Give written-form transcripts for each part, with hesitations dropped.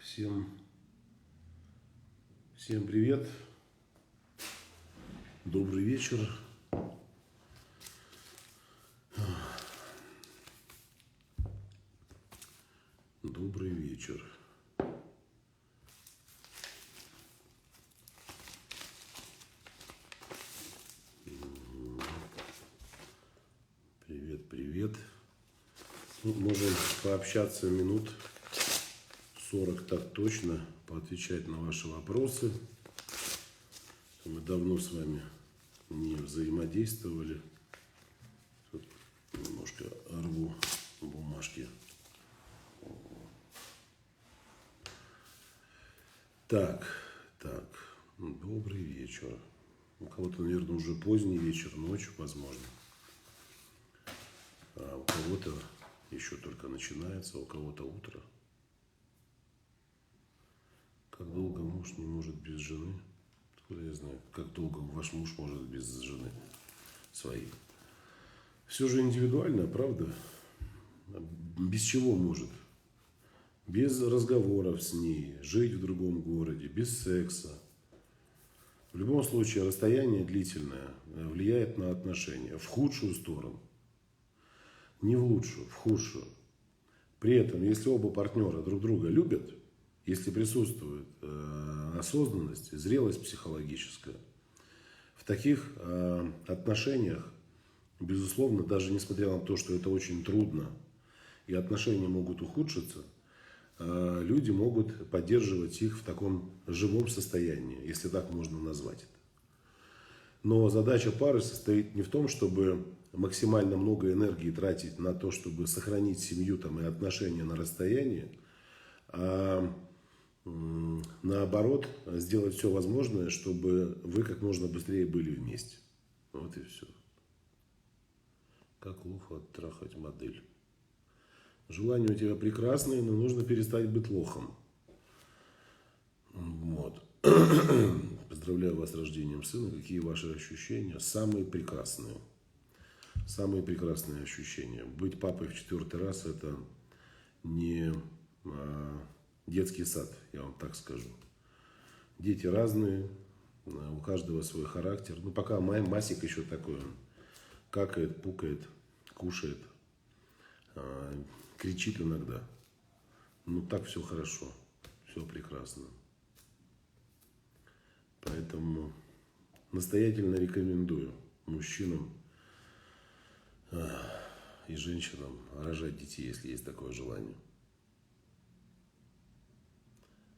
Всем привет, добрый вечер. Добрый вечер. Привет. Ну, можем пообщаться минут 40 так точно, поотвечать на ваши вопросы. Мы давно с вами не взаимодействовали. Тут немножко рву бумажки. Так, добрый вечер. У кого-то, наверное, уже поздний вечер, ночь, возможно. А у кого-то еще только начинается, у кого-то утро. Как долго муж не может без жены? Откуда я знаю, как долго ваш муж может без жены своей? Все же индивидуально, правда? Без чего может? Без разговоров с ней, жить в другом городе, без секса. В любом случае, расстояние длительное влияет на отношения в худшую сторону. Не в лучшую, в худшую. При этом, если оба партнера друг друга любят, если присутствует осознанность, зрелость психологическая, в таких отношениях, безусловно, даже несмотря на то, что это очень трудно, и отношения могут ухудшиться, люди могут поддерживать их в таком живом состоянии, если так можно назвать это. Но задача пары состоит не в том, чтобы максимально много энергии тратить на то, чтобы сохранить семью там, и отношения на расстоянии, а наоборот, сделать все возможное, чтобы вы как можно быстрее были вместе. Вот и все. Как лоху оттрахать модель? Желания у тебя прекрасные, но нужно перестать быть лохом. Вот. Поздравляю вас с рождением сына. Какие ваши ощущения? Самые прекрасные. Самые прекрасные ощущения. Быть папой в 4-й раз — это не детский сад, я вам так скажу. Дети разные, у каждого свой характер. Ну, пока Масик еще такой, он какает, пукает, кушает, кричит иногда. Ну, так все хорошо, все прекрасно. Поэтому настоятельно рекомендую мужчинам и женщинам рожать детей, если есть такое желание.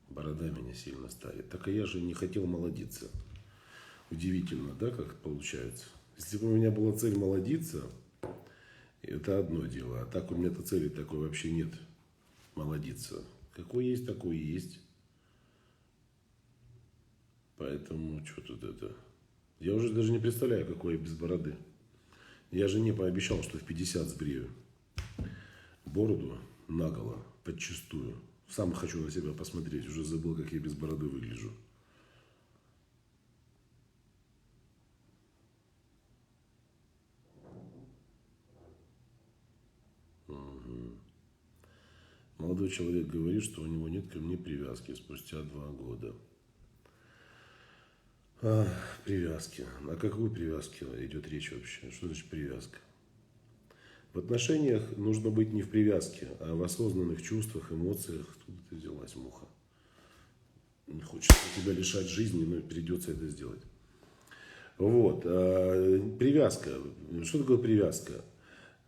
Борода меня сильно старит. Так и я же не хотел молодиться. Удивительно, да, как получается? Если бы у меня была цель молодиться, это одно дело. А так у меня-то цели такой вообще нет. Молодиться. Какой есть, такой и есть. Поэтому, что тут это? Я уже даже не представляю, какой я без бороды. Я жене пообещал, что в 50 сбрею бороду наголо, подчистую. Сам хочу на себя посмотреть. Уже забыл, как я без бороды выгляжу. Молодой человек говорит, что у него нет ко мне привязки спустя 2 года. Привязки. О какой привязке идет речь вообще? Что значит привязка? В отношениях нужно быть не в привязке, а в осознанных чувствах, эмоциях. Откуда ты взялась, муха? Не хочется тебя лишать жизни, но придется это сделать. Вот. Привязка. Что такое привязка?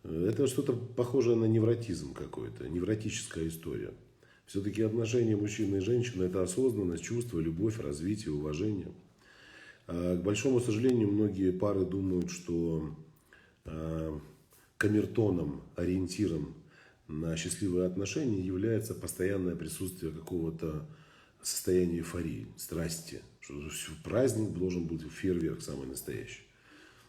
Это что-то похожее на невротизм какой-то, невротическая история. Все-таки отношения мужчины и женщины — это осознанность, чувство, любовь, развитие, уважение. К большому сожалению, многие пары думают, что камертоном, ориентиром на счастливые отношения является постоянное присутствие какого-то состояния эйфории, страсти. Что праздник должен быть, фейерверк самый настоящий.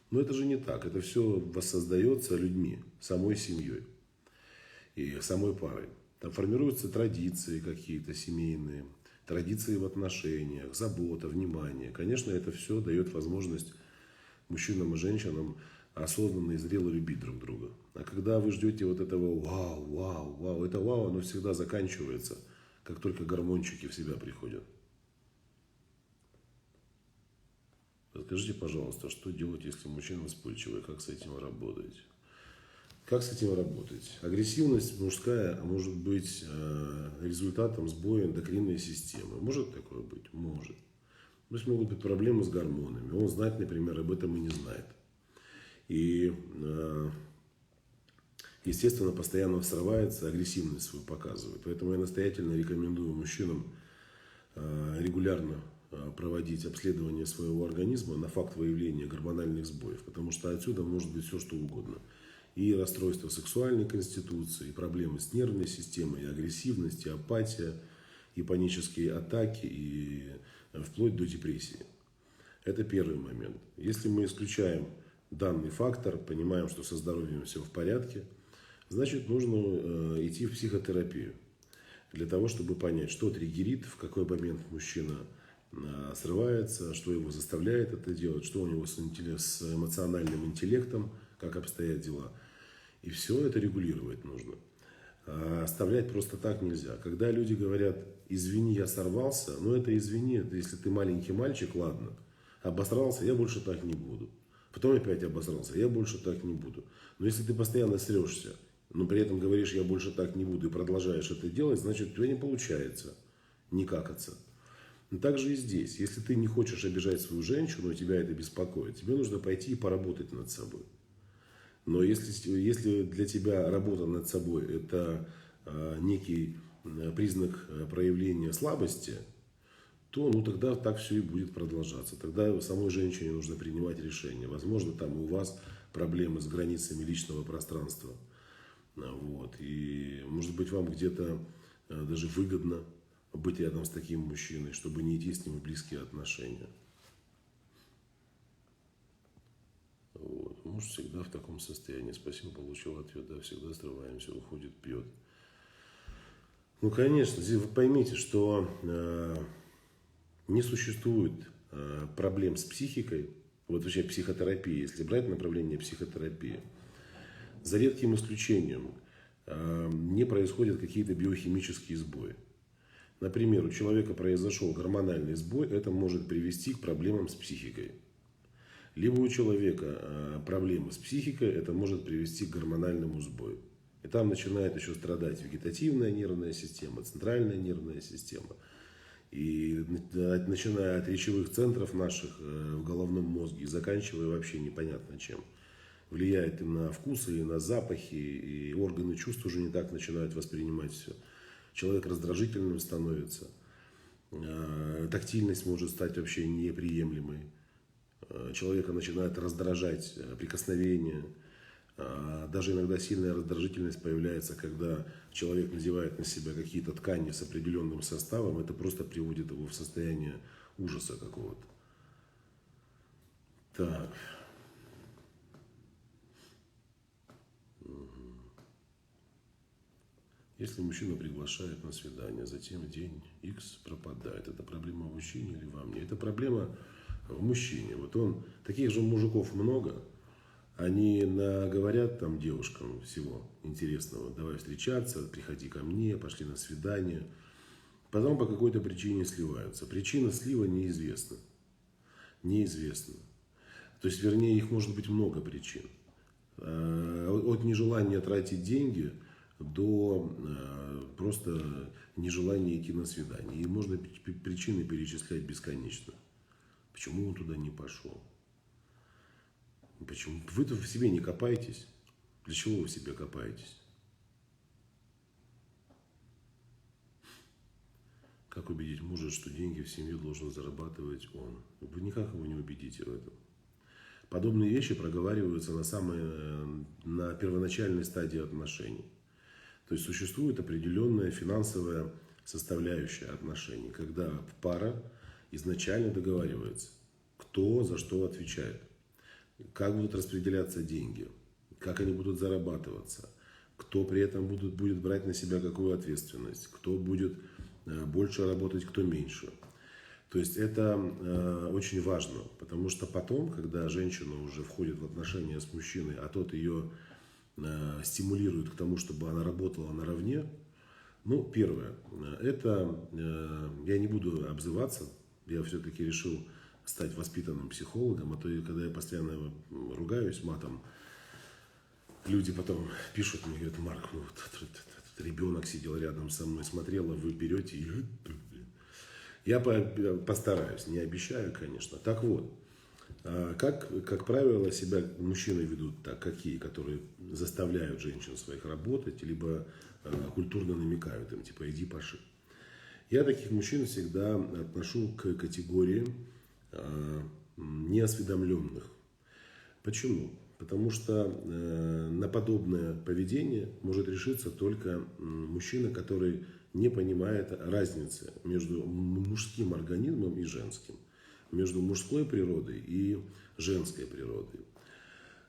Но это же не так. Это все воссоздается людьми, самой семьей и самой парой. Там формируются традиции какие-то семейные, традиции в отношениях, забота, внимание. Конечно, это все дает возможность мужчинам и женщинам осознанно и зрело любить друг друга. А когда вы ждете вот этого вау, это вау, оно всегда заканчивается, как только гормончики в себя приходят. Подскажите, пожалуйста, что делать, если мужчина вспыльчивый? Как с этим работать? Как с этим работать? Агрессивность мужская может быть результатом сбоя эндокринной системы. Может такое быть? Может. То есть могут быть проблемы с гормонами. Он знать, например, об этом и не знает. И, естественно, постоянно срывается, агрессивность свою показывает. Поэтому я настоятельно рекомендую мужчинам регулярно проводить обследование своего организма на факт выявления гормональных сбоев. Потому что отсюда может быть все, что угодно. И расстройство сексуальной конституции, и проблемы с нервной системой, и агрессивность, и апатия, и панические атаки, и вплоть до депрессии. Это первый момент. Если мы исключаем данный фактор, понимаем, что со здоровьем все в порядке, значит, нужно идти в психотерапию. Для того, чтобы понять, что триггерит, в какой момент мужчина срывается, что его заставляет это делать, что у него с эмоциональным интеллектом, как обстоят дела. И все это регулировать нужно. Оставлять просто так нельзя. Когда люди говорят: извини, я сорвался, ну это извини, это если ты маленький мальчик, ладно. Обосрался, я больше так не буду. Потом опять обосрался, я больше так не буду. Но если ты постоянно срешься, но при этом говоришь: я больше так не буду, и продолжаешь это делать, значит, у тебя не получается не какаться. Но также и здесь. Если ты не хочешь обижать свою женщину, тебя это беспокоит, тебе нужно пойти и поработать над собой. Но если для тебя работа над собой – это некий признак проявления слабости, то тогда так все и будет продолжаться. Тогда самой женщине нужно принимать решение. Возможно, там у вас проблемы с границами личного пространства. Вот. И может быть, вам где-то даже выгодно быть рядом с таким мужчиной, чтобы не идти с ним в близкие отношения. Вот. Муж всегда в таком состоянии. Спасибо, получил ответ. Да, всегда срываемся, уходит, пьет. Ну, конечно, здесь вы поймите, что не существует проблем с психикой. Вот вообще психотерапия, если брать направление психотерапии, за редким исключением не происходят какие-то биохимические сбои. Например, у человека произошел гормональный сбой, это может привести к проблемам с психикой. Либо у человека проблемы с психикой, это может привести к гормональному сбою. И там начинает еще страдать вегетативная нервная система, центральная нервная система. И начиная от речевых центров наших в головном мозге и заканчивая вообще непонятно чем. Влияет и на вкусы, и на запахи, и органы чувств уже не так начинают воспринимать все. Человек раздражительным становится. Тактильность может стать вообще неприемлемой. Человека начинает раздражать прикосновение. Даже иногда сильная раздражительность появляется, когда человек надевает на себя какие-то ткани с определенным составом. Это просто приводит его в состояние ужаса какого-то. Так. Если мужчина приглашает на свидание, затем в день X пропадает, это проблема в мужчине или во мне? Это проблема в мужчине. Вот он, таких же мужиков много, они говорят там девушкам всего интересного: давай встречаться, приходи ко мне, пошли на свидание. Потом по какой-то причине сливаются. Причина слива неизвестна. Неизвестна. То есть, вернее, их может быть много причин. От нежелания тратить деньги до просто нежелания идти на свидание. И можно причины перечислять бесконечно. Почему он туда не пошел? Почему? Вы-то в себе не копаетесь. Для чего вы в себе копаетесь? Как убедить мужа, что деньги в семью должен зарабатывать он? Вы никак его не убедите в этом. Подобные вещи проговариваются на первоначальной стадии отношений. То есть существует определенная финансовая составляющая отношений, когда пара изначально договаривается, кто за что отвечает, как будут распределяться деньги, как они будут зарабатываться, кто при этом будет брать на себя какую ответственность, кто будет больше работать, кто меньше. То есть это очень важно, потому что потом, когда женщина уже входит в отношения с мужчиной, а тот ее стимулирует к тому, чтобы она работала наравне, Ну, первое, это я не буду обзываться, я все-таки решил стать воспитанным психологом, а то когда я постоянно ругаюсь матом, люди потом пишут мне, говорят: Марк, ну вот этот ребенок сидел рядом со мной, смотрел, а вы берете и... Я постараюсь, не обещаю, конечно. Так вот, как правило, себя мужчины ведут так, какие, которые заставляют женщин своих работать, либо культурно намекают им, типа, иди паши. Я таких мужчин всегда отношу к категории неосведомленных. Почему? Потому что на подобное поведение может решиться только мужчина, который не понимает разницы между мужским организмом и женским, между мужской природой и женской природой.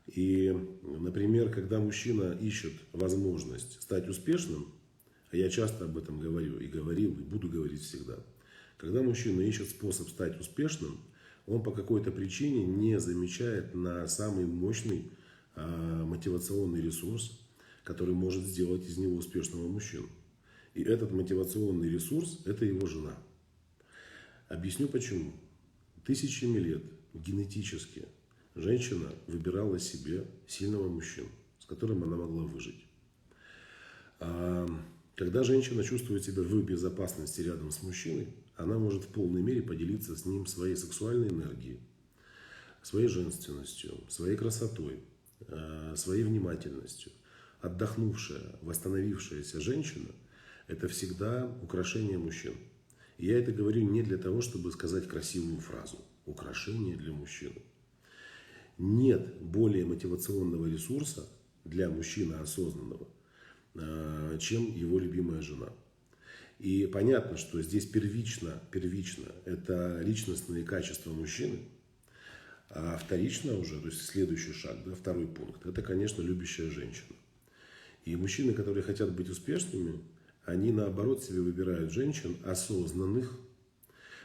И, например, когда мужчина ищет возможность стать успешным, а я часто об этом говорю и говорил, и буду говорить всегда, когда мужчина ищет способ стать успешным, он по какой-то причине не замечает на самый мощный мотивационный ресурс, который может сделать из него успешного мужчину. И этот мотивационный ресурс – это его жена. Объясню почему. Тысячами лет генетически женщина выбирала себе сильного мужчину, с которым она могла выжить. Когда женщина чувствует себя в безопасности рядом с мужчиной, она может в полной мере поделиться с ним своей сексуальной энергией, своей женственностью, своей красотой, своей внимательностью. Отдохнувшая, восстановившаяся женщина – это всегда украшение мужчин. И я это говорю не для того, чтобы сказать красивую фразу. Украшение для мужчины. Нет более мотивационного ресурса для мужчины осознанного, чем его любимая жена. И понятно, что здесь первично это личностные качества мужчины, а вторично уже, то есть следующий шаг, да, второй пункт, это, конечно, любящая женщина. И мужчины, которые хотят быть успешными, они наоборот себе выбирают женщин осознанных,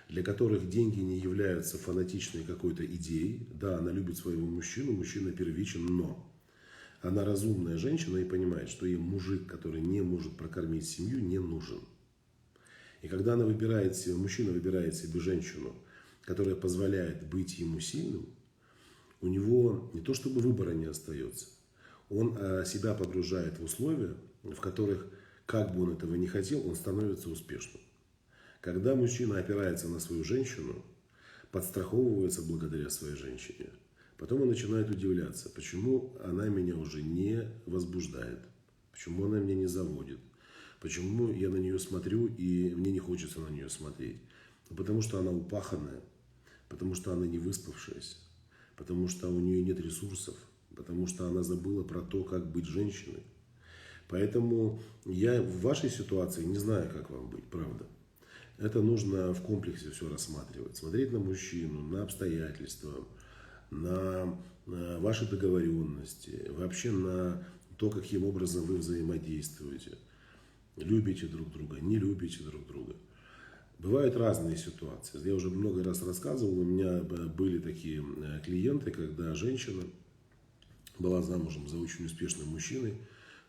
для которых деньги не являются фанатичной какой-то идеей. Да, она любит своего мужчину, мужчина первичен, но она разумная женщина и понимает, что ей мужик, который не может прокормить семью, не нужен. И когда она выбирает себе, мужчина выбирает себе женщину, которая позволяет быть ему сильным, у него не то чтобы выбора не остается, он себя погружает в условия, в которых, как бы он этого не хотел, он становится успешным. Когда мужчина опирается на свою женщину, подстраховывается благодаря своей женщине, потом он начинает удивляться, почему она меня уже не возбуждает, почему она меня не заводит, почему я на нее смотрю и мне не хочется на нее смотреть. Потому что она упаханная, потому что она не выспавшаяся, потому что у нее нет ресурсов, потому что она забыла про то, как быть женщиной. Поэтому я в вашей ситуации не знаю, как вам быть, правда. Это нужно в комплексе все рассматривать. Смотреть на мужчину, на обстоятельства, на ваши договоренности, вообще на то, каким образом вы взаимодействуете. Любите друг друга, не любите друг друга. Бывают разные ситуации. Я уже много раз рассказывал, у меня были такие клиенты, когда женщина была замужем за очень успешным мужчиной.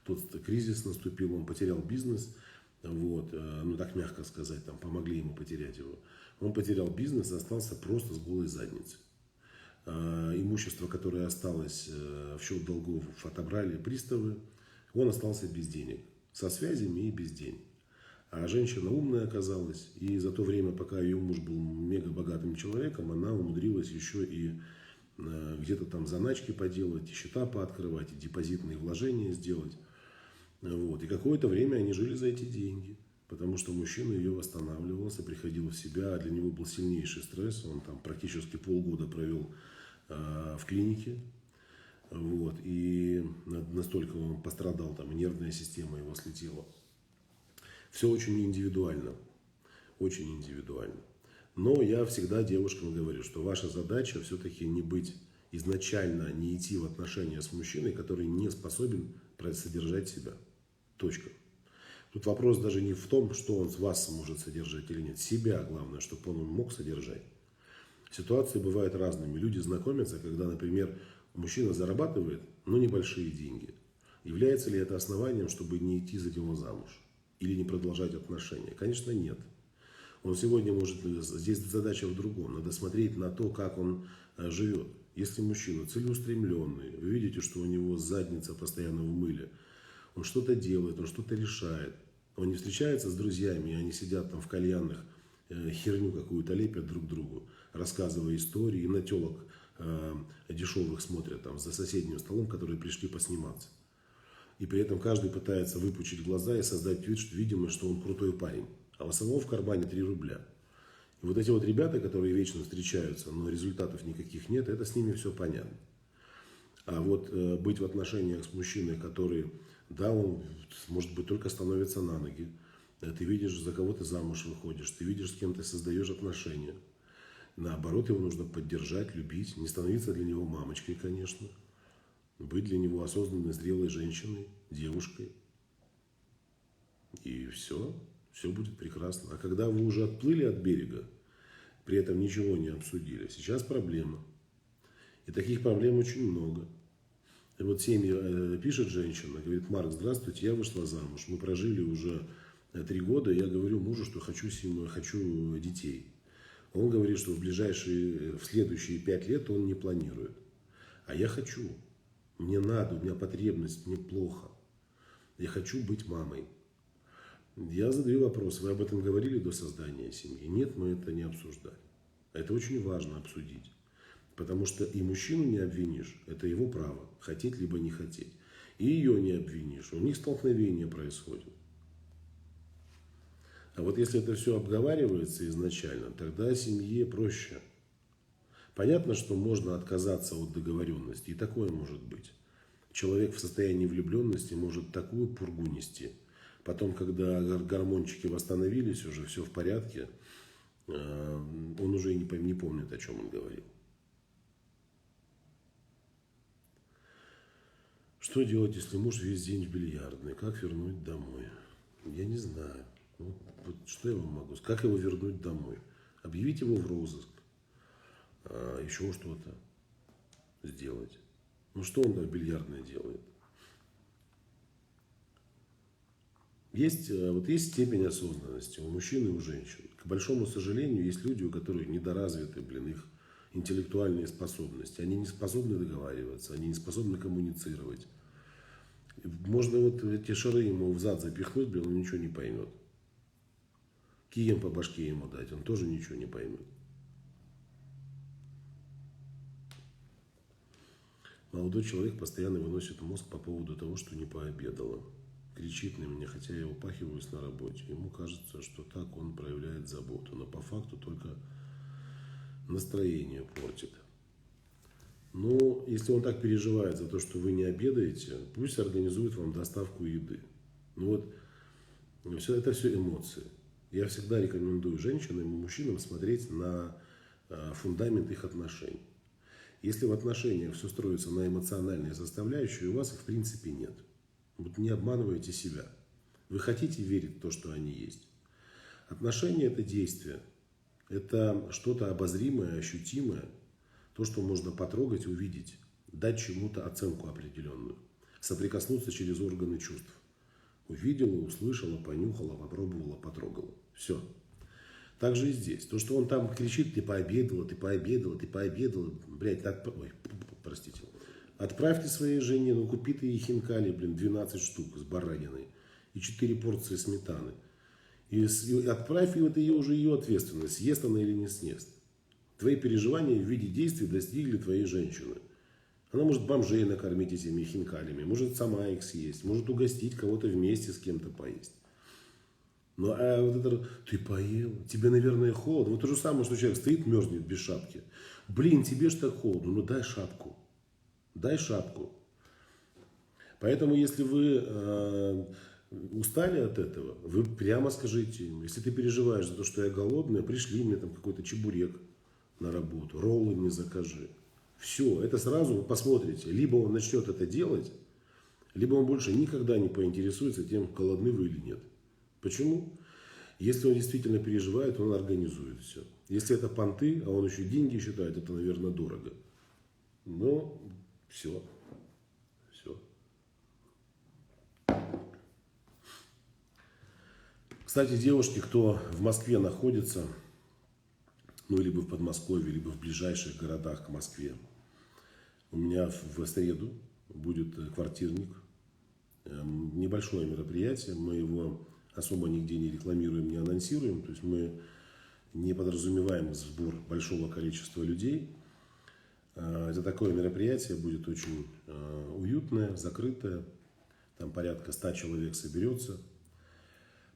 Тот кризис наступил, он потерял бизнес. Вот, ну так мягко сказать, там помогли ему потерять его. Он потерял бизнес и остался просто с голой задницей. Имущество, которое осталось в счет долгов, отобрали приставы. Он остался без денег, со связями и без денег. А женщина умная оказалась, и за то время, пока ее муж был мега богатым человеком, она умудрилась еще и где-то там заначки поделать, и счета пооткрывать, и депозитные вложения сделать. Вот. И какое-то время они жили за эти деньги, потому что мужчина ее восстанавливался, приходил в себя, а для него был сильнейший стресс, он там практически полгода провел в клинике, вот. И настолько он пострадал, там, и нервная система его слетела. Все очень индивидуально, очень индивидуально. Но я всегда девушкам говорю, что ваша задача все-таки не быть изначально, не идти в отношения с мужчиной, который не способен содержать себя. Точка. Тут вопрос даже не в том, что он вас может содержать или нет. Себя главное, чтобы он мог содержать. Ситуации бывают разными. Люди знакомятся, когда, например, мужчина зарабатывает, но небольшие деньги. Является ли это основанием, чтобы не идти за него замуж? или не продолжать отношения? Конечно, нет. Он сегодня может... Здесь задача в другом. Надо смотреть на то, как он живет. Если мужчина целеустремленный, вы видите, что у него задница постоянно в мыле, он что-то делает, он что-то решает, он не встречается с друзьями, они сидят там в кальянных, херню какую-то лепят друг другу, рассказывая истории, и на телок дешевых смотрят там за соседним столом, которые пришли посниматься. И при этом каждый пытается выпучить глаза и создать вид, что видимо, что он крутой парень. А у самого в кармане 3 рубля. И вот эти вот ребята, которые вечно встречаются, но результатов никаких нет, это с ними все понятно. А вот быть в отношениях с мужчиной, который, да, он, может быть, только становится на ноги. Ты видишь, за кого ты замуж выходишь, ты видишь, с кем ты создаешь отношения. Наоборот, его нужно поддержать, любить, не становиться для него мамочкой, конечно. Быть для него осознанной, зрелой женщиной, девушкой. И все будет прекрасно. А когда вы уже отплыли от берега, при этом ничего не обсудили, сейчас проблема. И таких проблем очень много. И вот семьи пишет женщина, говорит: Марк, здравствуйте, я вышла замуж, мы прожили уже 3 года, я говорю мужу, что хочу семью, хочу детей. Он говорит, что в следующие 5 лет он не планирует. А я хочу, мне надо, у меня потребность, мне плохо. Я хочу быть мамой. Я задаю вопрос: вы об этом говорили до создания семьи? Нет, мы это не обсуждали. Это очень важно обсудить. Потому что и мужчину не обвинишь, это его право, хотеть либо не хотеть. И ее не обвинишь, у них столкновение происходит. А вот если это все обговаривается изначально, тогда семье проще. Понятно, что можно отказаться от договоренности, и такое может быть. Человек в состоянии влюбленности может такую пургу нести. Потом, когда гормончики восстановились, уже все в порядке, он уже не помнит, о чем он говорил. Что делать, если муж весь день в бильярдной? Как вернуть домой? Я не знаю. Вот что я вам могу сказать? Как его вернуть домой? Объявить его в розыск. Еще что-то сделать. Ну что он там в бильярдной делает? Есть степень осознанности у мужчин и у женщин. К большому сожалению, есть люди, у которых недоразвиты, их интеллектуальные способности. Они не способны договариваться, они не способны коммуницировать. Можно вот эти шары ему в зад запихнуть, он ничего не поймет. Кием по башке ему дать, он тоже ничего не поймет. Молодой человек постоянно выносит мозг по поводу того, что не пообедала. Кричит на меня, хотя я упахиваюсь на работе. Ему кажется, что так он проявляет заботу, но по факту только настроение портит. Но если он так переживает за то, что вы не обедаете, пусть организует вам доставку еды. Ну вот, это все эмоции. Я всегда рекомендую женщинам и мужчинам смотреть на фундамент их отношений. Если в отношениях все строится на эмоциональной составляющей, у вас их в принципе нет. Вот не обманывайте себя. Вы хотите верить в то, что они есть. Отношения – это действие. Это что-то обозримое, ощутимое. То, что можно потрогать, увидеть. Дать чему-то оценку определенную. Соприкоснуться через органы чувств. Увидела, услышала, понюхала, попробовала, потрогала. Все. Так же и здесь. То, что он там кричит: ты пообедала, ты пообедала, ты пообедала. Блядь, простите. Отправьте своей жене, купи ты ей хинкали, 12 штук с бараниной. И 4 порции сметаны. И отправь ее, это уже ее ответственность, съест она или не съест. Твои переживания в виде действий достигли твоей женщины. Она может бомжей накормить этими хинкалями, может сама их съесть, может угостить кого-то вместе с кем-то поесть. Ну, а вот это, ты поел, тебе, наверное, холодно. Вот то же самое, что человек стоит, мерзнет без шапки. Блин, тебе ж так холодно, ну дай шапку. Дай шапку. Поэтому, если вы устали от этого, вы прямо скажите ему: если ты переживаешь за то, что я голодная, пришли мне там какой-то чебурек на работу, роллы мне закажи. Все, это сразу вы посмотрите. Либо он начнет это делать, либо он больше никогда не поинтересуется тем, голодны вы или нет. Почему? Если он действительно переживает, он организует все. Если это понты, а он еще деньги считает, это, наверное, дорого. Но все. Кстати, девушки, кто в Москве находится, ну, либо в Подмосковье, либо в ближайших городах к Москве, у меня в среду будет квартирник. Небольшое мероприятие, мы его особо нигде не рекламируем, не анонсируем. То есть мы не подразумеваем сбор большого количества людей. Это такое мероприятие будет очень уютное, закрытое. Там порядка 100 человек соберется.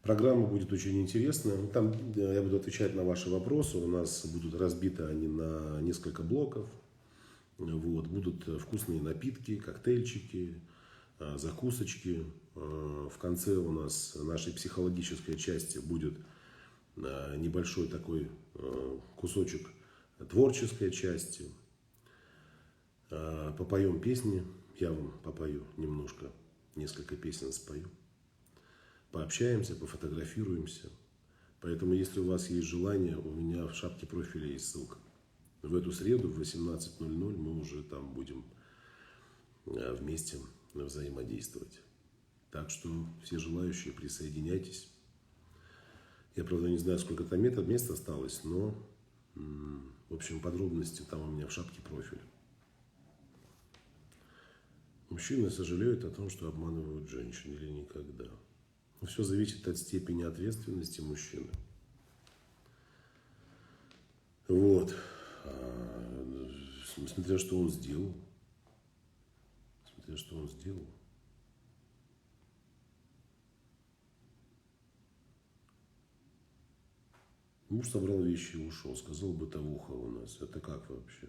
Программа будет очень интересная. Там я буду отвечать на ваши вопросы. У нас будут разбиты они на несколько блоков. Вот. Будут вкусные напитки, коктейльчики, закусочки. В конце у нас нашей психологической части будет небольшой такой кусочек творческой части. Попоем песни. Я вам попою немножко, несколько песен спою. Пообщаемся, пофотографируемся. Поэтому, если у вас есть желание, у меня в шапке профиля есть ссылка. В эту среду в 18:00 мы уже там будем вместе взаимодействовать. Так что все желающие, присоединяйтесь. Я, правда, не знаю, сколько там мест осталось, но, в общем, подробности там у меня в шапке профиля. Мужчины сожалеют о том, что обманывают женщин или никогда. Но все зависит от степени ответственности мужчины. Вот. Смотря что он сделал. Смотря что он сделал. Муж собрал вещи и ушел. Сказал, бытовуха у нас. Это как вообще?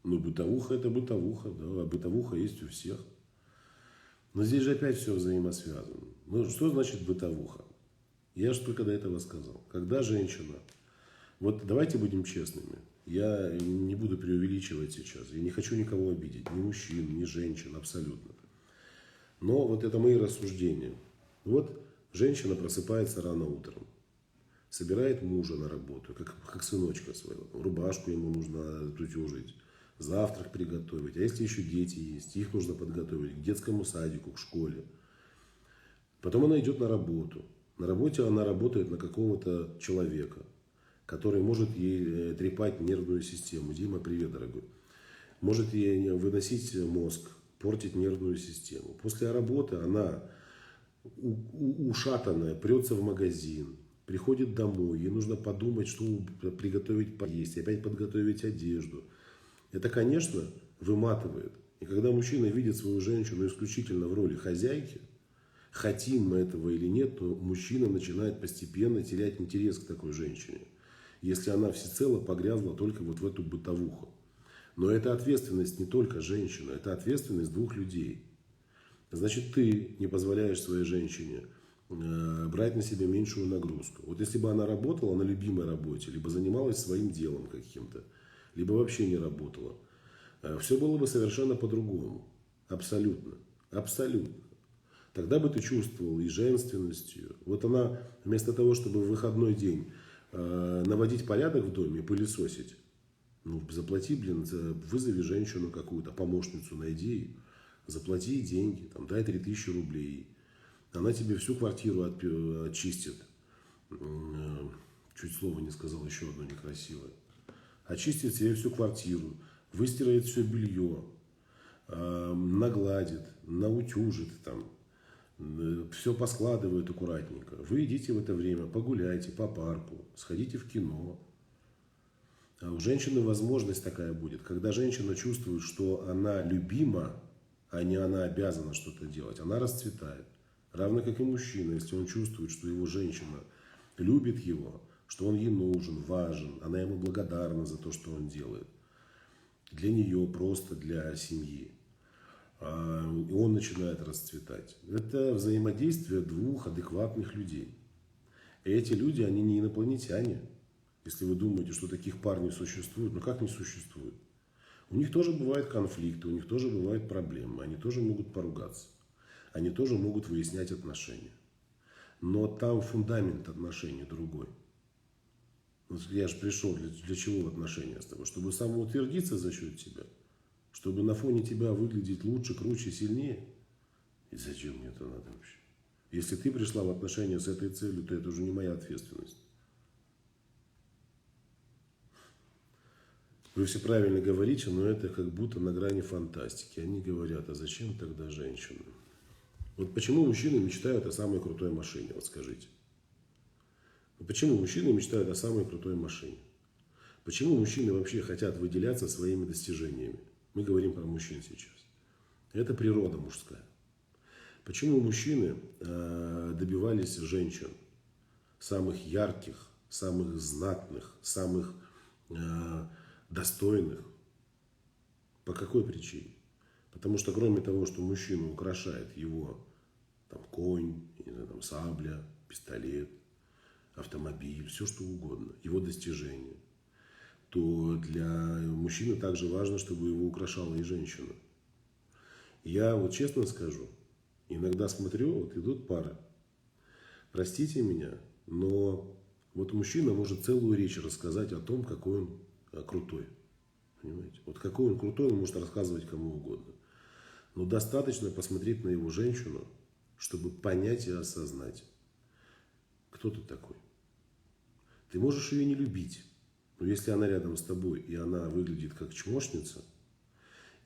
Ну, бытовуха это бытовуха, да, а бытовуха есть у всех. Но здесь же опять все взаимосвязано. Ну, что значит бытовуха? Я же только до этого сказал. Когда женщина... Вот давайте будем честными. Я не буду преувеличивать сейчас. Я не хочу никого обидеть. Ни мужчин, ни женщин, абсолютно. Но вот это мои рассуждения. Вот женщина просыпается рано утром. Собирает мужа на работу, как сыночка своего. Рубашку ему нужно тутюжить. Завтрак приготовить. А если еще дети есть, их нужно подготовить к детскому садику, к школе. Потом она идет на работу. На работе она работает на какого-то человека, который может ей трепать нервную систему. Дима, привет, дорогой. Может ей выносить мозг, портить нервную систему. После работы она ушатанная, прется в магазин, приходит домой. Ей нужно подумать, что приготовить поесть, опять подготовить одежду. Это, конечно, выматывает. И когда мужчина видит свою женщину исключительно в роли хозяйки, хотим мы этого или нет, то мужчина начинает постепенно терять интерес к такой женщине. Если она всецело погрязла только вот в эту бытовуху. Но это ответственность не только женщины, это ответственность двух людей. Значит, ты не позволяешь своей женщине брать на себя меньшую нагрузку. Вот если бы она работала на любимой работе, либо занималась своим делом каким-то, либо вообще не работала, все было бы совершенно по-другому. Абсолютно. Абсолютно. Тогда бы ты чувствовал и женственностью. Вот она вместо того, чтобы в выходной день наводить порядок в доме, пылесосить, ну, заплати, вызови женщину какую-то, помощницу найди, заплати деньги, там, дай 3000 рублей. Она тебе всю квартиру очистит. Чуть слова не сказал, еще одно некрасивое. Очистит себе всю квартиру, выстирает все белье, нагладит, наутюжит, там, все поскладывает аккуратненько. Вы идите в это время, погуляйте по парку, сходите в кино. А у женщины возможность такая будет, когда женщина чувствует, что она любима, а не она обязана что-то делать, она расцветает. Равно как и мужчина, если он чувствует, что его женщина любит его, что он ей нужен, важен, она ему благодарна за то, что он делает. Для нее, просто для семьи. И он начинает расцветать. Это взаимодействие двух адекватных людей. И эти люди, они не инопланетяне. Если вы думаете, что таких парней существует, ну как не существует? У них тоже бывают конфликты, у них тоже бывают проблемы, они тоже могут поругаться. Они тоже могут выяснять отношения. Но там фундамент отношений другой. Я же пришел для чего в отношения с тобой? Чтобы самоутвердиться за счет тебя? Чтобы на фоне тебя выглядеть лучше, круче, сильнее? И зачем мне это надо вообще? Если ты пришла в отношения с этой целью, то это уже не моя ответственность. Вы все правильно говорите, но это как будто на грани фантастики. Они говорят, а зачем тогда женщины? Вот почему мужчины мечтают о самой крутой машине, вот скажите. Почему мужчины мечтают о самой крутой машине? Почему мужчины вообще хотят выделяться своими достижениями? Мы говорим про мужчин сейчас. Это природа мужская. Почему мужчины добивались женщин, самых ярких, самых знатных, самых достойных? По какой причине? Потому что кроме того, что мужчину украшает его там, конь, там, сабля, пистолет, автомобиль, все что угодно, его достижения, то для мужчины также важно, чтобы его украшала и женщина. Я вот честно скажу, иногда смотрю, вот идут пары. Простите меня, но вот мужчина может целую речь рассказать о том, какой он крутой. Понимаете? Вот какой он крутой, он может рассказывать кому угодно. Но достаточно посмотреть на его женщину, чтобы понять и осознать, кто ты такой. Ты можешь ее не любить, но если она рядом с тобой, и она выглядит как чмошница,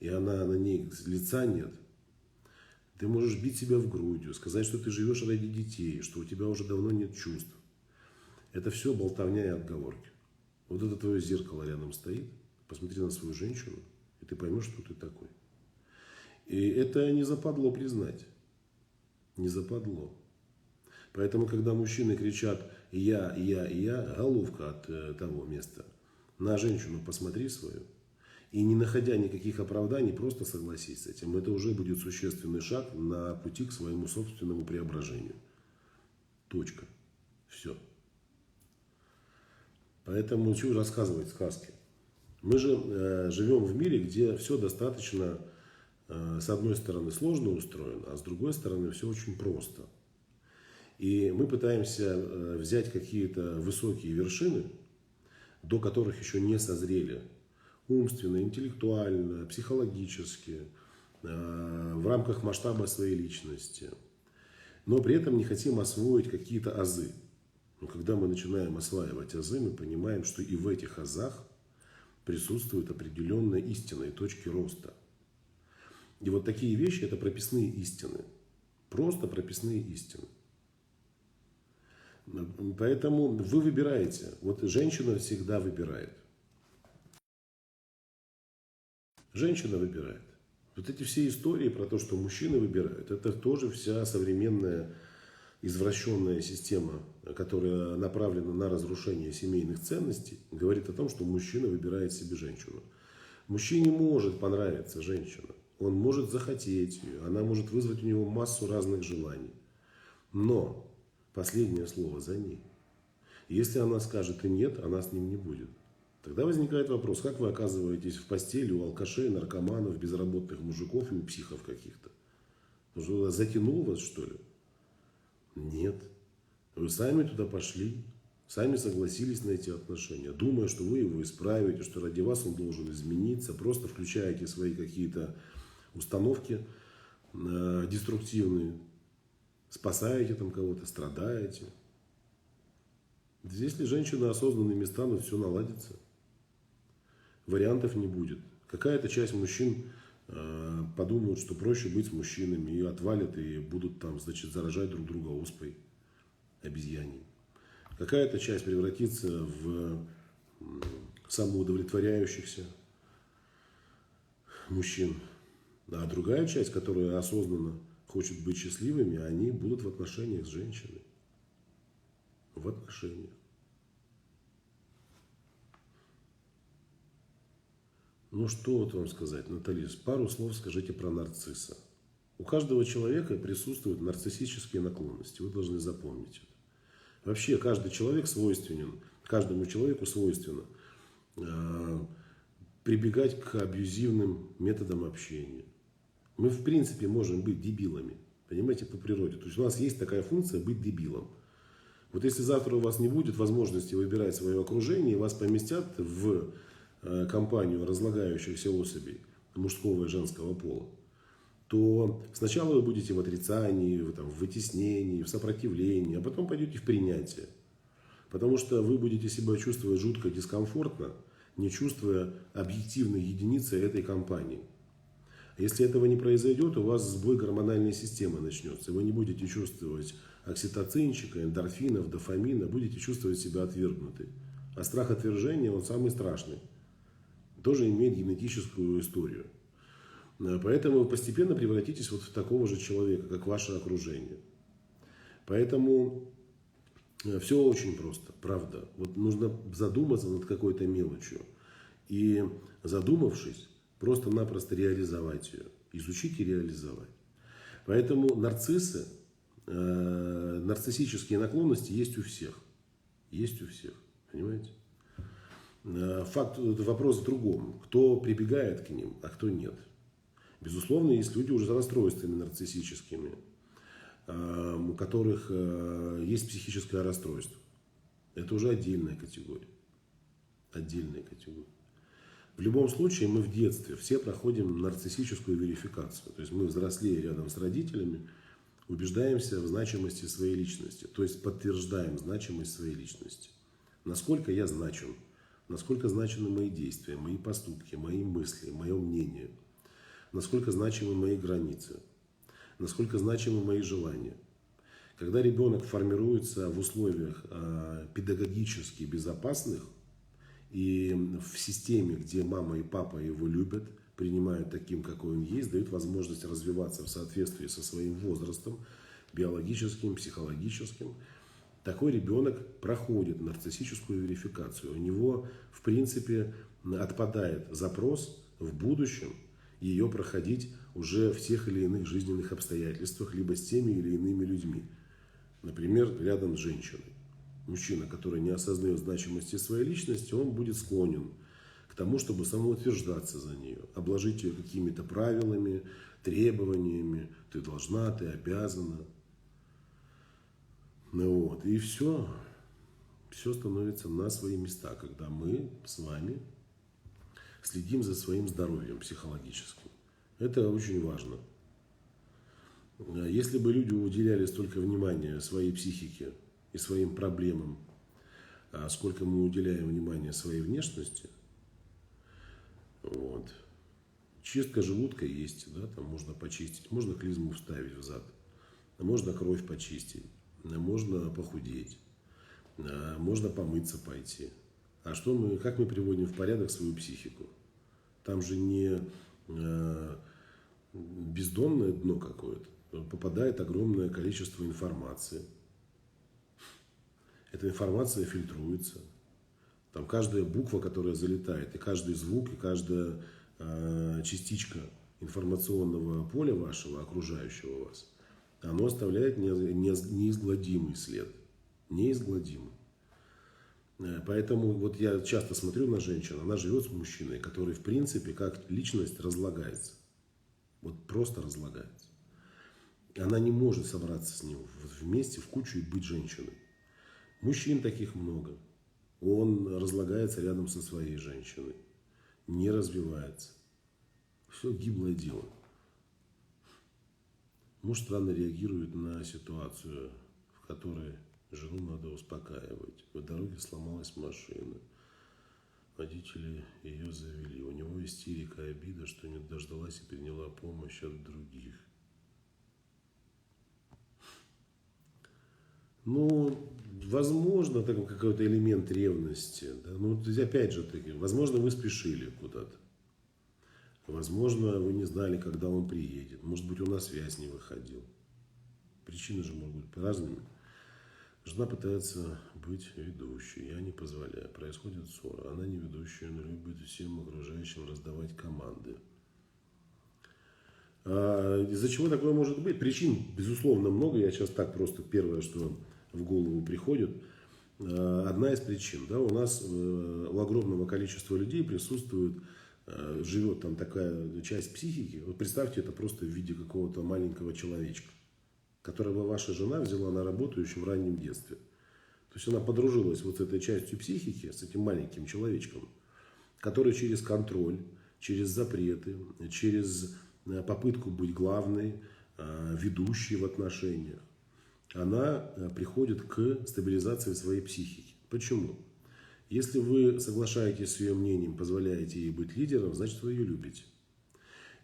и она на ней лица нет, ты можешь бить себя в грудь, сказать, что ты живешь ради детей, что у тебя уже давно нет чувств. Это все болтовня и отговорки. Вот это твое зеркало рядом стоит. Посмотри на свою женщину, и ты поймешь, что ты такой. И это не западло признать. Не западло. Поэтому, когда мужчины кричат я, головка от того места, на женщину посмотри свою. И не находя никаких оправданий, просто согласись с этим. Это уже будет существенный шаг на пути к своему собственному преображению. Точка. Все. Поэтому чего рассказывать сказки? Мы же живем в мире, где все достаточно, с одной стороны, сложно устроено, а с другой стороны, все очень просто. И мы пытаемся взять какие-то высокие вершины, до которых еще не созрели умственно, интеллектуально, психологически, в рамках масштаба своей личности. Но при этом не хотим освоить какие-то азы. Но когда мы начинаем осваивать азы, мы понимаем, что и в этих азах присутствуют определенные истины и точки роста. И вот такие вещи – это прописные истины. Просто прописные истины. Поэтому вы выбираете. Вот женщина всегда выбирает. Женщина выбирает. Вот эти все истории про то, что мужчины выбирают, это тоже вся современная извращенная система, которая направлена на разрушение семейных ценностей, говорит о том, что мужчина выбирает себе женщину. Мужчине может понравиться женщина, он может захотеть ее, она может вызвать у него массу разных желаний. Но последнее слово за ней. Если она скажет и нет, она с ним не будет. Тогда возникает вопрос, как вы оказываетесь в постели у алкашей, наркоманов, безработных мужиков и у психов каких-то? Что, затянул вас, что ли? Нет. Вы сами туда пошли, сами согласились на эти отношения, думая, что вы его исправите, что ради вас он должен измениться, просто включаете свои какие-то установки деструктивные, спасаете там кого-то, страдаете. Если женщины осознанными станут, все наладится. Вариантов не будет. Какая-то часть мужчин подумают, что проще быть с мужчинами, и отвалят, и будут там, значит, заражать друг друга оспой обезьяньей. Какая-то часть превратится в самоудовлетворяющихся мужчин. А другая часть, которая осознанно хочет быть счастливыми, они будут в отношениях с женщиной. В отношениях. Ну что вот вам сказать, Наталья, пару слов скажите про нарцисса. У каждого человека присутствуют нарциссические наклонности, вы должны запомнить это. Вообще каждый человек свойственен, каждому человеку свойственно прибегать к абьюзивным методам общения. Мы в принципе можем быть дебилами, понимаете, по природе. То есть у нас есть такая функция быть дебилом. Вот если завтра у вас не будет возможности выбирать свое окружение, вас поместят в компанию разлагающихся особей мужского и женского пола, то сначала вы будете в отрицании, в вытеснении, в сопротивлении, а потом пойдете в принятие. Потому что вы будете себя чувствовать жутко дискомфортно, не чувствуя объективной единицы этой компании. Если этого не произойдет, у вас сбой гормональной системы начнется. Вы не будете чувствовать окситоцинчика, эндорфинов, дофамина, будете чувствовать себя отвергнутой. А страх отвержения, он самый страшный. Тоже имеет генетическую историю. Поэтому вы постепенно превратитесь вот в такого же человека, как ваше окружение. Поэтому все очень просто, правда. Вот нужно задуматься над какой-то мелочью. И задумавшись, просто-напросто реализовать ее. Изучить и реализовать. Поэтому нарциссы, нарциссические наклонности есть у всех. Есть у всех. Понимаете? Вопрос в другом. Кто прибегает к ним, а кто нет. Безусловно, есть люди уже с расстройствами нарциссическими, у которых есть психическое расстройство. Это уже отдельная категория. Отдельная категория. В любом случае, мы в детстве все проходим нарциссическую верификацию. То есть мы, взрослея рядом с родителями, убеждаемся в значимости своей личности. То есть подтверждаем значимость своей личности. Насколько я значим, насколько значимы мои действия, мои поступки, мои мысли, мое мнение. Насколько значимы мои границы, насколько значимы мои желания. Когда ребенок формируется в условиях педагогически безопасных и в системе, где мама и папа его любят, принимают таким, какой он есть, дают возможность развиваться в соответствии со своим возрастом, биологическим, психологическим, такой ребенок проходит нарциссическую верификацию. У него, в принципе, отпадает запрос в будущем ее проходить уже в тех или иных жизненных обстоятельствах, либо с теми или иными людьми. Например, рядом с женщиной. Мужчина, который не осознает значимости своей личности, он будет склонен к тому, чтобы самоутверждаться за нее, обложить ее какими-то правилами, требованиями. Ты должна, ты обязана. Ну вот, и все становится на свои места, когда мы с вами следим за своим здоровьем психологическим. Это очень важно. Если бы люди уделяли столько внимания своей психике и своим проблемам, сколько мы уделяем внимания своей внешности, вот. Чистка желудка есть, да, там можно почистить, можно клизму вставить в зад, можно кровь почистить, можно похудеть, можно помыться пойти. А как мы приводим в порядок свою психику? Там же не бездонное дно какое-то. Попадает огромное количество информации. Эта информация фильтруется. Там каждая буква, которая залетает, и каждый звук, и каждая частичка информационного поля вашего, окружающего вас, оно оставляет неизгладимый след. Неизгладимый. Поэтому вот я часто смотрю на женщину, она живет с мужчиной, который в принципе как личность разлагается. Вот просто разлагается. Она не может собраться с ним вместе в кучу и быть женщиной. Мужчин таких много. Он разлагается рядом со своей женщиной. Не развивается. Все гиблое дело. Муж странно реагирует на ситуацию, в которой жену надо успокаивать. В дороге сломалась машина. Водители ее завели. У него истерика и обида, что не дождалась и приняла помощь от других. Ну, возможно, там какой-то элемент ревности. Да? Ну, опять же таки, возможно, вы спешили куда-то. Возможно, вы не знали, когда он приедет. Может быть, он на связь не выходил. Причины же могут быть разными. Жена пытается быть ведущей, я не позволяю. Происходит ссора. Она не ведущая, но любит всем окружающим раздавать команды. Из-за чего такое может быть? Причин, безусловно, много. Я сейчас так просто первое, что в голову приходит. Одна из причин. Да, у нас, у огромного количества людей присутствует, живет там такая часть психики. Вот представьте это просто в виде какого-то маленького человечка, которого ваша жена взяла на работу еще в раннем детстве. То есть она подружилась вот с этой частью психики, с этим маленьким человечком, который через контроль, через запреты, через попытку быть главной, ведущей в отношениях, она приходит к стабилизации своей психики. Почему? Если вы соглашаетесь с ее мнением, позволяете ей быть лидером, значит вы ее любите.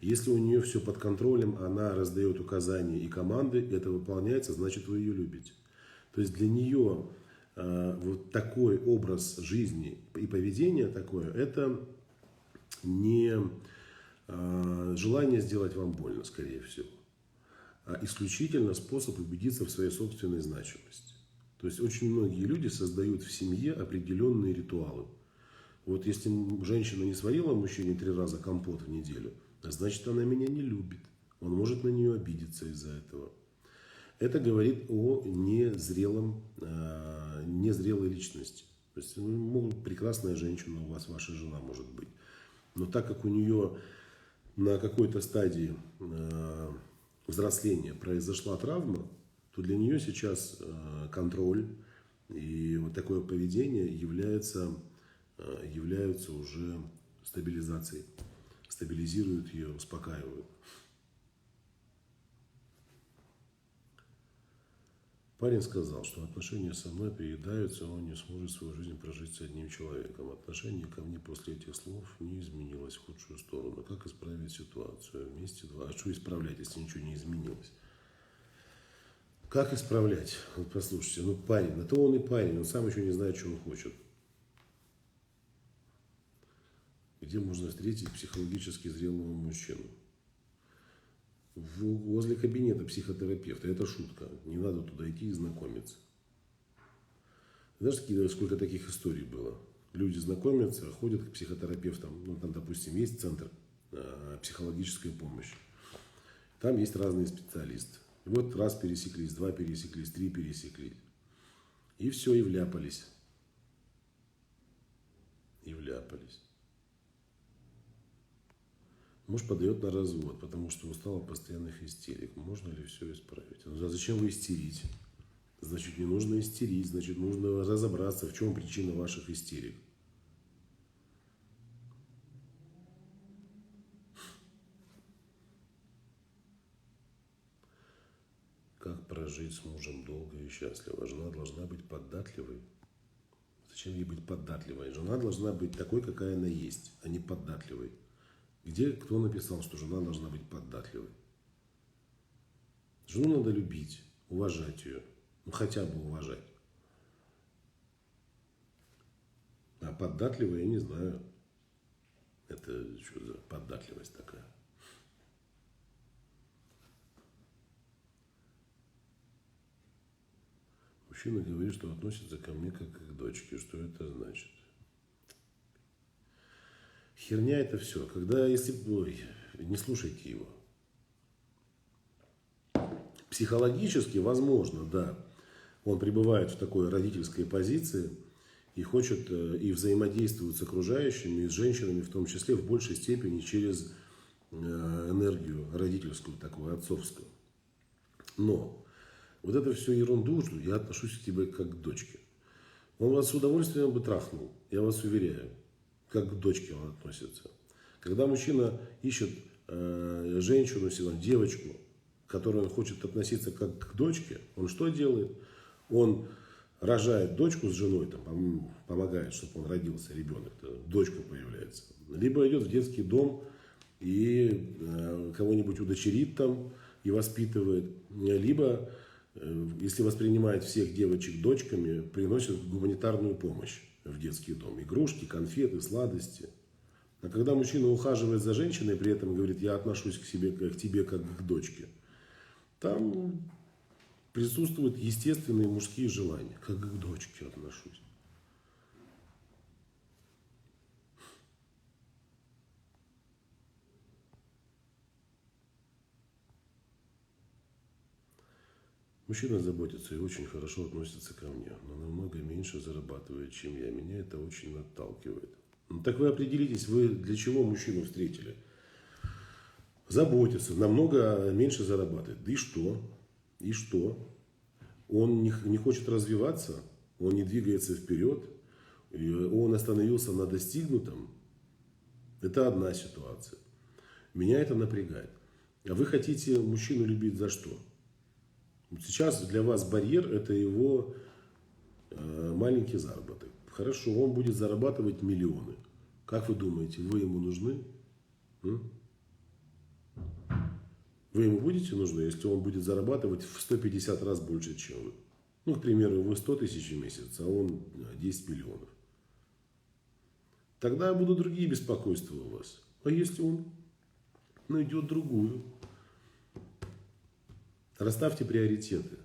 Если у нее все под контролем, она раздает указания и команды, это выполняется, значит вы ее любите. То есть для нее вот такой образ жизни и поведения такое, это не желание сделать вам больно, скорее всего, а исключительно способ убедиться в своей собственной значимости. То есть очень многие люди создают в семье определенные ритуалы. Вот если женщина не сварила мужчине 3 раза компот в неделю, значит она меня не любит. Он может на нее обидеться из-за этого. Это говорит о незрелой личности. То есть прекрасная женщина у вас, ваша жена может быть. Но так как у нее на какой-то стадии взросления произошла травма, то для нее сейчас контроль и вот такое поведение являются уже стабилизацией. Стабилизируют ее, успокаивают. Парень сказал, что отношения со мной переедаются, он не сможет свою жизнь прожить с одним человеком. Отношение ко мне после этих слов не изменилось в худшую сторону. Как исправить ситуацию? Вместе два. А что исправлять, если ничего не изменилось? Как исправлять? Вот послушайте, парень, на то он и парень, он сам еще не знает, что он хочет. Где можно встретить психологически зрелого мужчину? Возле кабинета психотерапевта. Это шутка. Не надо туда идти и знакомиться. Знаешь, сколько таких историй было? Люди знакомятся, ходят к психотерапевтам. Там, допустим, есть центр психологической помощи. Там есть разные специалисты. И вот раз пересеклись, 2 пересеклись, 3 пересеклись. И все, и вляпались. Муж подает на развод, потому что устал от постоянных истерик. Можно ли все исправить? А зачем вы истерите? Значит, не нужно истерить, значит, нужно разобраться, в чем причина ваших истерик. Как прожить с мужем долго и счастливо? Жена должна быть податливой. Зачем ей быть податливой? Жена должна быть такой, какая она есть, а не податливой. Кто написал, что жена должна быть податливой? Жену надо любить, уважать ее. Хотя бы уважать. А податливая, я не знаю. Это что за податливость такая? Мужчина говорит, что относится ко мне как к дочке. Что это значит? Херня это все. Не слушайте его. Психологически, возможно, да, он пребывает в такой родительской позиции и хочет и взаимодействовать с окружающими, и с женщинами в том числе в большей степени через энергию родительскую, такую отцовскую. Но вот это все ерунду, что я отношусь к тебе как к дочке. Он вас с удовольствием бы трахнул, я вас уверяю, как к дочке он относится. Когда мужчина ищет женщину, девочку, к которой он хочет относиться как к дочке, он что делает? Он рожает дочку с женой, помогает, чтобы он родился, ребенок, дочка появляется. Либо идет в детский дом и кого-нибудь удочерит там и воспитывает. Либо, если воспринимает всех девочек дочками, приносит гуманитарную помощь в детский дом. Игрушки, конфеты, сладости. А когда мужчина ухаживает за женщиной, при этом говорит, я отношусь к тебе как к дочке, там присутствуют естественные мужские желания, как к дочке отношусь. Мужчина заботится и очень хорошо относится ко мне, но намного меньше зарабатывает, чем я. Меня это очень отталкивает. Так вы определитесь, вы для чего мужчину встретили? Заботится, намного меньше зарабатывает. Да и что? И что? Он не хочет развиваться, он не двигается вперед, он остановился на достигнутом. Это одна ситуация. Меня это напрягает. А вы хотите мужчину любить за что? Вот сейчас для вас барьер – это его маленький заработок. Хорошо, он будет зарабатывать миллионы. Как вы думаете, вы ему нужны? М? Вы ему будете нужны, если он будет зарабатывать в 150 раз больше, чем вы? Ну, к примеру, вы 100 тысяч в месяц, а он 10 миллионов. Тогда будут другие беспокойства у вас. А если он найдет другую? Расставьте приоритеты.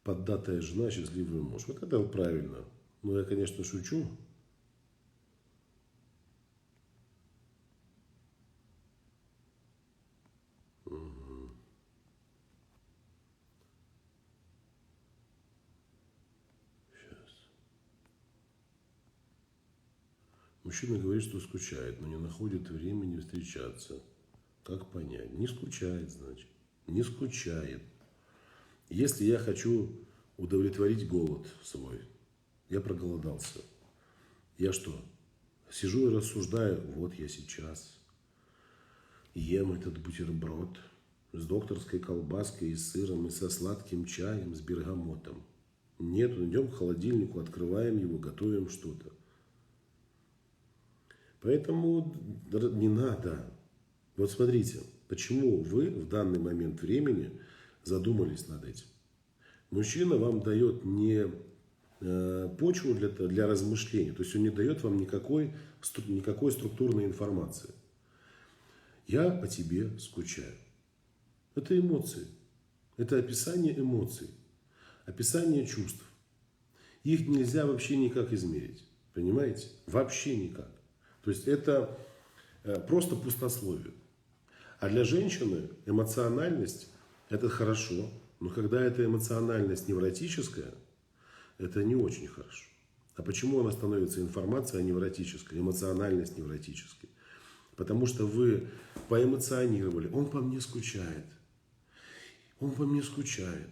Поддатая жена, счастливый муж. Вот это правильно. Ну, я, конечно, шучу. Мужчина говорит, что скучает, но не находит времени встречаться. Как понять? Не скучает, значит. Не скучает. Если я хочу удовлетворить голод свой, я проголодался. Я что? Сижу и рассуждаю, вот я сейчас ем этот бутерброд с докторской колбаской и сыром, и со сладким чаем, с бергамотом. Нет, идем к холодильнику, открываем его, готовим что-то. Поэтому не надо. Вот смотрите, почему вы в данный момент времени задумались над этим. Мужчина вам дает не почву для размышления, то есть он не дает вам никакой структурной информации. Я по тебе скучаю. Это эмоции. Это описание эмоций, описание чувств. Их нельзя вообще никак измерить. Понимаете? Вообще никак. То есть это просто пустословие. А для женщины эмоциональность – это хорошо. Но когда эта эмоциональность невротическая, это не очень хорошо. А почему она становится информация невротической, эмоциональность невротической? Потому что вы поэмоционировали, он по мне скучает. Он по мне скучает.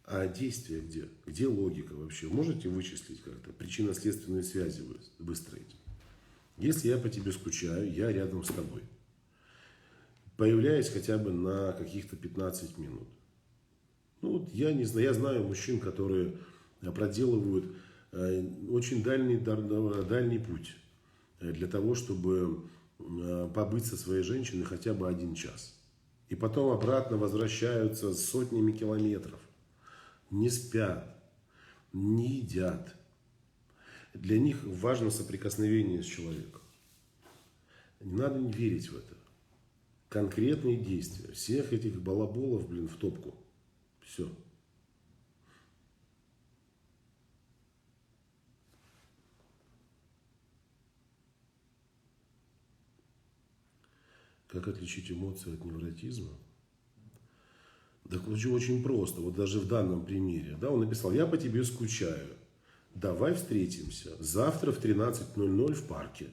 А действие где? Где логика вообще? Можете вычислить как-то? Причинно-следственные связи выстроить. Если я по тебе скучаю, я рядом с тобой. Появляюсь хотя бы на каких-то 15 минут. Ну, вот я не знаю, я знаю мужчин, которые проделывают очень дальний путь для того, чтобы побыть со своей женщиной хотя бы 1 час. И потом обратно возвращаются с сотнями километров. Не спят, не едят. Для них важно соприкосновение с человеком. Не надо не верить в это. Конкретные действия. Всех этих балаболов, в топку. Все. Как отличить эмоции от невротизма? Так очень просто. Вот даже в данном примере. Да, он написал, я по тебе скучаю. Давай встретимся завтра в 13:00 в парке.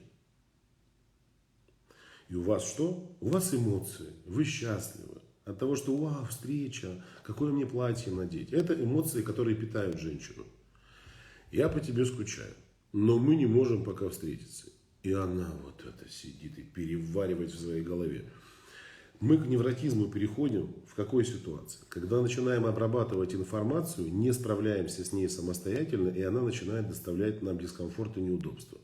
И у вас что? У вас эмоции. Вы счастливы. От того, что вау, встреча, какое мне платье надеть. Это эмоции, которые питают женщину. Я по тебе скучаю. Но мы не можем пока встретиться. И она вот это сидит и переваривает в своей голове. Мы к невротизму переходим в какой ситуации? Когда начинаем обрабатывать информацию, не справляемся с ней самостоятельно, и она начинает доставлять нам дискомфорт и неудобства.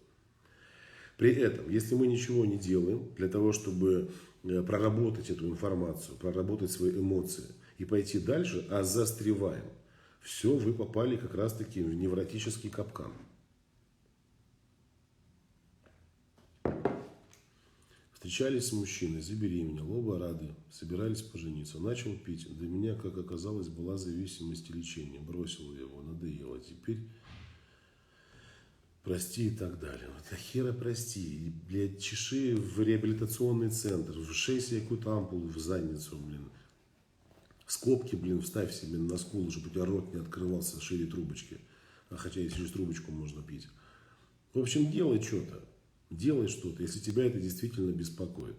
При этом, если мы ничего не делаем для того, чтобы проработать эту информацию, проработать свои эмоции и пойти дальше, а застреваем, все, вы попали как раз-таки в невротический капкан. Встречались с мужчиной, забеременел, оба рады, собирались пожениться. Начал пить. Для меня, как оказалось, была зависимость и лечение. Бросил его, надоело. Теперь прости и так далее. Вот а хера прости. Блядь, чеши в реабилитационный центр. Вшей себе какую-то ампулу в задницу, Скобки, вставь себе на скулу, чтобы у тебя рот не открывался шире трубочки. А хотя и через трубочку можно пить. В общем, делай что-то. Делай что-то, если тебя это действительно беспокоит.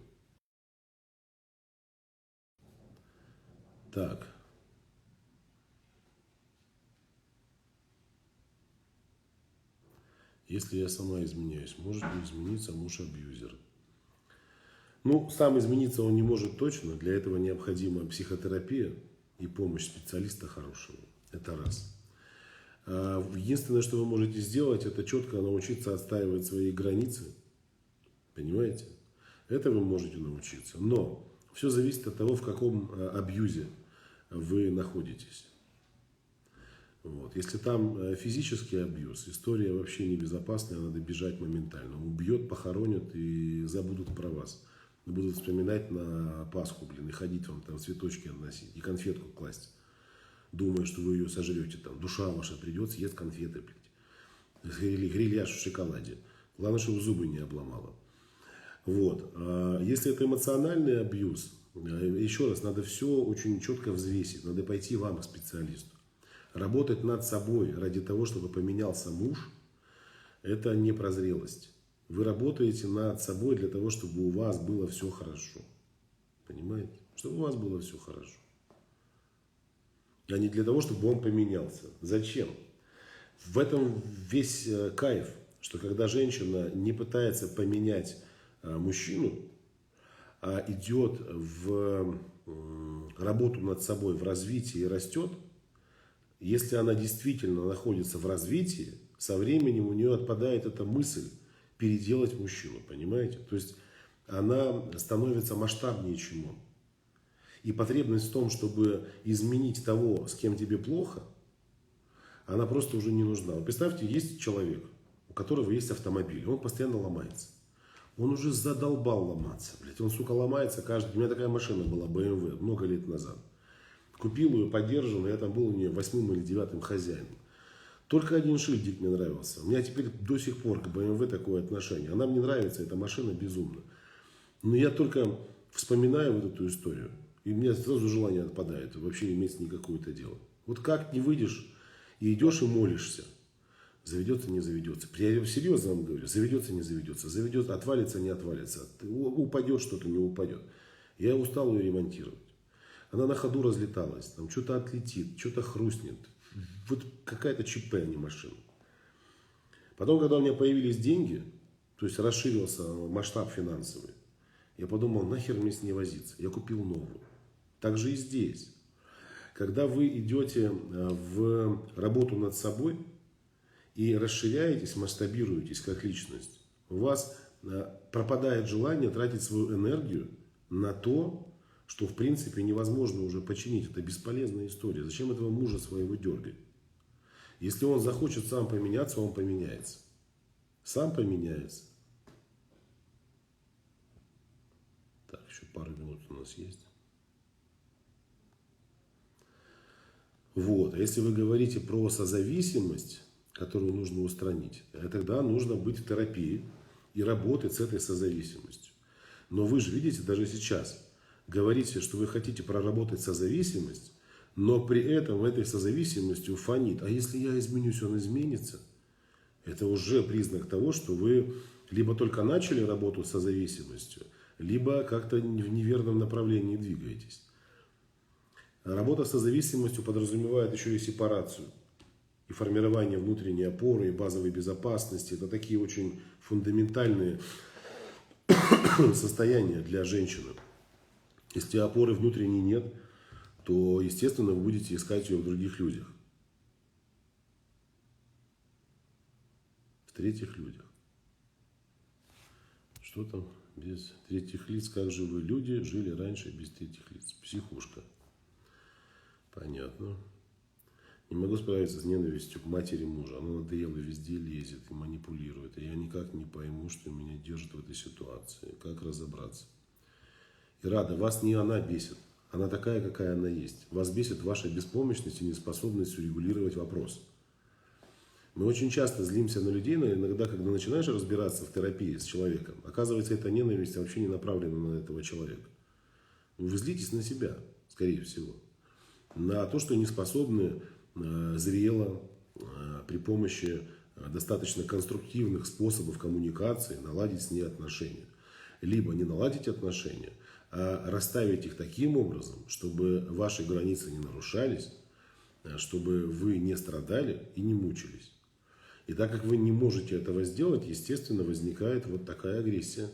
Так. Если я сама изменяюсь, может ли измениться муж-абьюзер? Ну, сам измениться он не может точно. Для этого необходима психотерапия и помощь специалиста хорошего. Это раз. Единственное, что вы можете сделать, это четко научиться отстаивать свои границы. Понимаете? Это вы можете научиться. Но все зависит от того, в каком абьюзе вы находитесь. Вот. Если там физический абьюз, история вообще небезопасная, надо бежать моментально. Убьет, похоронят и забудут про вас. Будут вспоминать на Пасху, и ходить вам там цветочки относить и конфетку класть. Думая, что вы ее сожрете, там душа ваша придет, съест конфеты, грильяж в шоколаде. Главное, чтобы зубы не обломало. Вот. Если это эмоциональный абьюз, еще раз, надо все очень четко взвесить. Надо пойти вам к специалисту. Работать над собой ради того, чтобы поменялся муж, это не про зрелость. Вы работаете над собой для того, чтобы у вас было все хорошо. Понимаете? Чтобы у вас было все хорошо. А не для того, чтобы он поменялся. Зачем? В этом весь кайф, что когда женщина не пытается поменять мужчину, а идет в работу над собой, в развитии и растет, если она действительно находится в развитии, со временем у нее отпадает эта мысль переделать мужчину, понимаете? То есть она становится масштабнее, чем он. И потребность в том, чтобы изменить того, с кем тебе плохо, она просто уже не нужна. Вот представьте, есть человек, у которого есть автомобиль, он постоянно ломается. Он уже задолбал ломаться, блядь. Он, сука, ломается каждый... У меня такая машина была, BMW, много лет назад. Купил ее, поддерживал, я там был у нее 8-м или 9-м хозяином. Только один шильдик мне нравился. У меня теперь до сих пор к BMW такое отношение. Она мне нравится, эта машина безумно. Но я только вспоминаю вот эту историю, и у меня сразу желание отпадает вообще иметь с ней какое-то дело. Вот как не выйдешь и идешь и молишься, заведется, не заведется. Я серьезно вам говорю, заведется, не заведется. Заведется, отвалится, не отвалится. Упадет что-то, не упадет. Я устал ее ремонтировать. Она на ходу разлеталась, там что-то отлетит, что-то хрустнет. Вот какая-то ЧП, а не машина. Потом, когда у меня появились деньги, то есть расширился масштаб финансовый, я подумал, нахер мне с ней возиться. Я купил новую. Так же и здесь. Когда вы идете в работу над собой и расширяетесь, масштабируетесь как личность, у вас пропадает желание тратить свою энергию на то, что в принципе невозможно уже починить. Это бесполезная история. Зачем этого мужа своего дергать? Если он захочет сам поменяться, он поменяется. Сам поменяется. Так, еще пару минут у нас есть. Вот. А если вы говорите про созависимость, которую нужно устранить, тогда нужно быть в терапии и работать с этой созависимостью. Но вы же видите, даже сейчас говорите, что вы хотите проработать созависимость, но при этом этой созависимостью фонит. А если я изменюсь, он изменится? Это уже признак того, что вы либо только начали работу с созависимостью, либо как-то в неверном направлении двигаетесь. Работа с созависимостью подразумевает еще и сепарацию, и формирование внутренней опоры, и базовой безопасности. Это такие очень фундаментальные состояния для женщины. Если опоры внутренней нет, то, естественно, вы будете искать ее в других людях. В третьих людях. Что там без третьих лиц? Как же вы, люди, жили раньше без третьих лиц? Психушка. Понятно. Не могу справиться с ненавистью к матери мужа. Она надоела, везде лезет и манипулирует. И я никак не пойму, что меня держит в этой ситуации. Как разобраться? И Рада, вас не она бесит. Она такая, какая она есть. Вас бесит ваша беспомощность и неспособность урегулировать вопрос. Мы очень часто злимся на людей, но иногда, когда начинаешь разбираться в терапии с человеком, оказывается, эта ненависть вообще не направлена на этого человека. Вы злитесь на себя, скорее всего. На то, что не способны зрело при помощи достаточно конструктивных способов коммуникации наладить с ней отношения. Либо не наладить отношения, а расставить их таким образом, чтобы ваши границы не нарушались, чтобы вы не страдали и не мучились. И так как вы не можете этого сделать, естественно, возникает вот такая агрессия.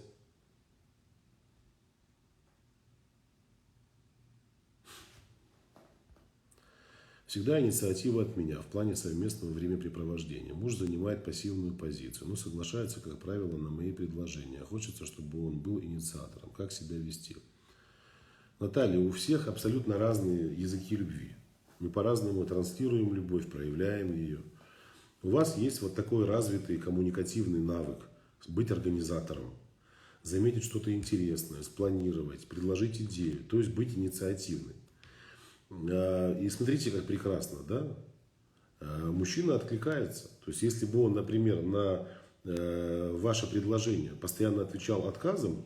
Всегда инициатива от меня в плане совместного времяпрепровождения. Муж занимает пассивную позицию, но соглашается, как правило, на мои предложения. Хочется, чтобы он был инициатором. Как себя вести? Наталья, у всех абсолютно разные языки любви. Мы по-разному транслируем любовь, проявляем ее. У вас есть вот такой развитый коммуникативный навык быть организатором, заметить что-то интересное, спланировать, предложить идею, то есть быть инициативной. И смотрите, как прекрасно, да? Мужчина откликается. То есть, если бы он, например, на ваше предложение постоянно отвечал отказом,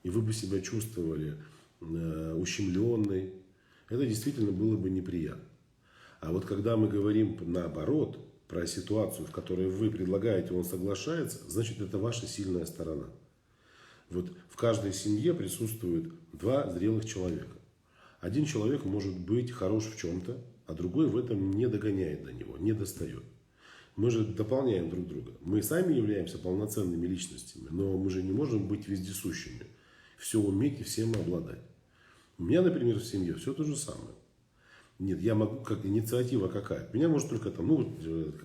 и вы бы себя чувствовали ущемленной, это действительно было бы неприятно. А вот когда мы говорим наоборот, про ситуацию, в которой вы предлагаете, он соглашается, значит, это ваша сильная сторона. Вот в каждой семье присутствует два зрелых человека. Один человек может быть хорош в чем-то, а другой в этом не догоняет до него, не достает. Мы же дополняем друг друга. Мы сами являемся полноценными личностями, но мы же не можем быть вездесущими. Все уметь и всем обладать. У меня, например, в семье все то же самое. Нет, я могу, как инициатива какая-то. Меня может только там,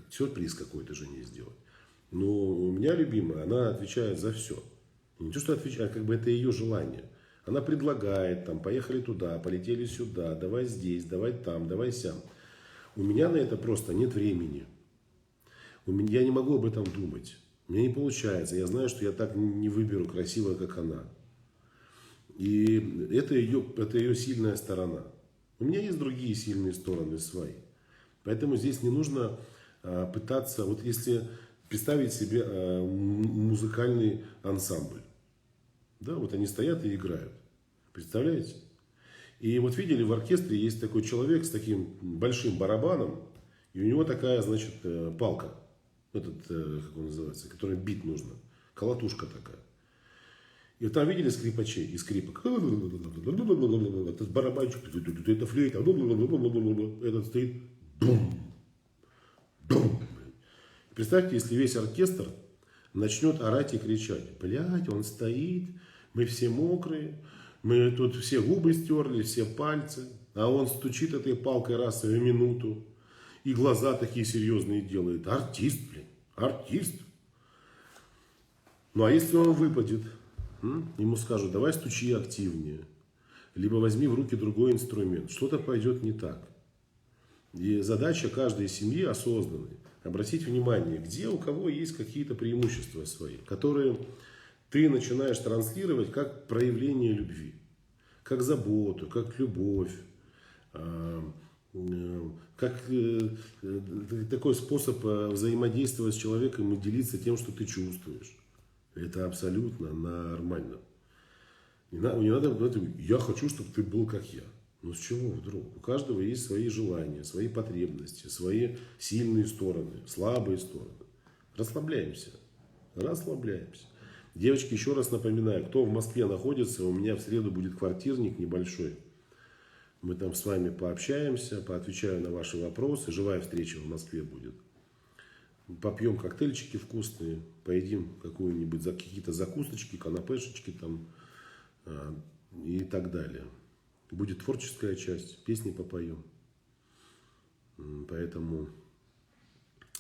сюрприз какой-то жене сделать. Но у меня любимая, она отвечает за все. Не то, что отвечает, как бы это ее желание. Она предлагает, там, поехали туда, полетели сюда, давай здесь, давай там, давай сям. У меня на это просто нет времени. Я не могу об этом думать. У меня не получается. Я знаю, что я так не выберу красиво, как она. И это ее сильная сторона. У меня есть другие сильные стороны свои. Поэтому здесь не нужно пытаться, вот если представить себе музыкальный ансамбль. Да, вот они стоят и играют. Представляете? И вот видели, в оркестре есть такой человек с таким большим барабаном, и у него такая, значит, палка, как он называется, которой бить нужно, колотушка такая. И там видели скрипачей и скрипок. Этот барабанчик, это флейта, этот стоит. Бум, бум. Представьте, если весь оркестр начнет орать и кричать. Блядь, он стоит, мы все мокрые, мы тут все губы стерли, все пальцы. А он стучит этой палкой раз в минуту. И глаза такие серьезные делает. Артист, блин, артист. Ну а если он выпадет? Ему скажут, давай стучи активнее. Либо возьми в руки другой инструмент. Что-то пойдет не так. И задача каждой семьи осознанной. Обратить внимание, где у кого есть какие-то преимущества свои. Которые ты начинаешь транслировать как проявление любви. Как заботу, как любовь. Как такой способ взаимодействовать с человеком и делиться тем, что ты чувствуешь. Это абсолютно нормально. Не надо, я хочу, чтобы ты был как я. Ну с чего вдруг? У каждого есть свои желания, свои потребности, свои сильные стороны, слабые стороны. Расслабляемся. Расслабляемся. Девочки, еще раз напоминаю, кто в Москве находится, у меня в среду будет квартирник небольшой. Мы там с вами пообщаемся, поотвечаю на ваши вопросы. Живая встреча в Москве будет. Попьем коктейльчики вкусные, поедим какие-то закусочки, канапешечки там и так далее. Будет творческая часть, песни попоем. Поэтому,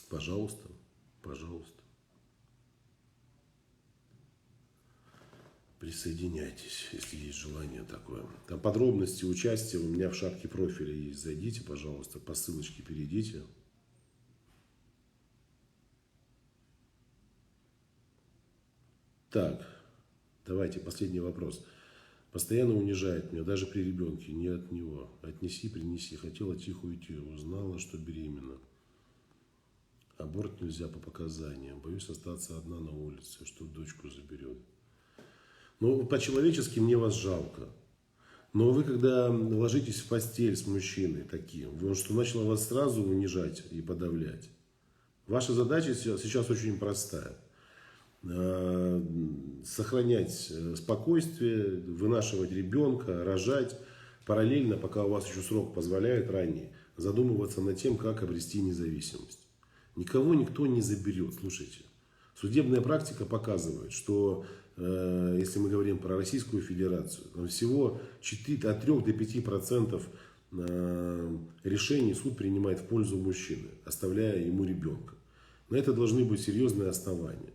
пожалуйста, пожалуйста, присоединяйтесь, если есть желание такое. Там подробности участия у меня в шапке профиля есть. Зайдите, пожалуйста, по ссылочке перейдите. Так, давайте, последний вопрос. Постоянно унижает меня, даже при ребенке, не от него. Отнеси, принеси. Хотела тихо уйти, узнала, что беременна. Аборт нельзя по показаниям. Боюсь остаться одна на улице, что дочку заберет. Ну, по-человечески мне вас жалко. Но вы, когда ложитесь в постель с мужчиной таким, он что начал вас сразу унижать и подавлять. Ваша задача сейчас очень простая. Сохранять спокойствие, вынашивать ребенка, рожать. Параллельно, пока у вас еще срок позволяет ранее, задумываться над тем, как обрести независимость. Никого никто не заберет. Слушайте, судебная практика показывает, что если мы говорим про Российскую Федерацию, всего от 3 до 5% решений суд принимает в пользу мужчины, оставляя ему ребенка. На это должны быть серьезные основания.